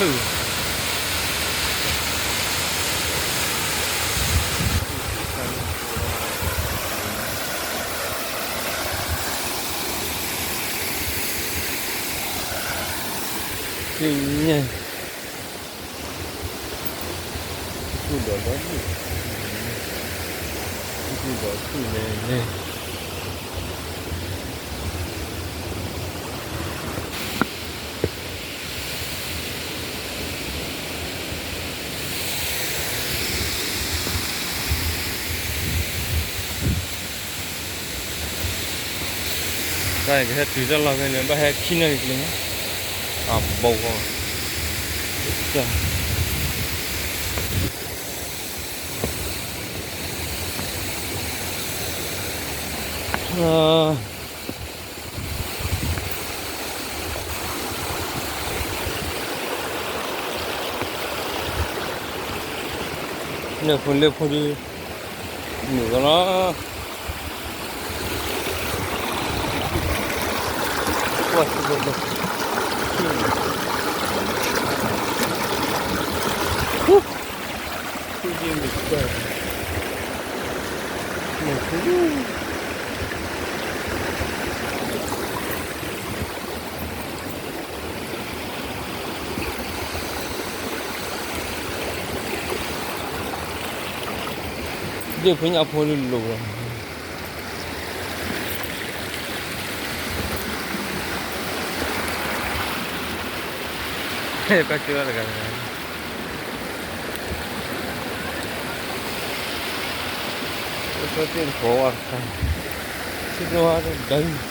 Ừ. Kinh nha. Khu đó đó nhỉ. Khu đó khu này nè. Cái hết thứ ra là cái này ba hết khi này cái này. À bầu con. Chà. À. Nè phần lệp phần đi nửa nó quá tuyệt vời. Cái gì mình chơi nè cứ dia punya apa dulu lah. Kacau lah kan. Seperti yang bawah kan. Situ ada daging.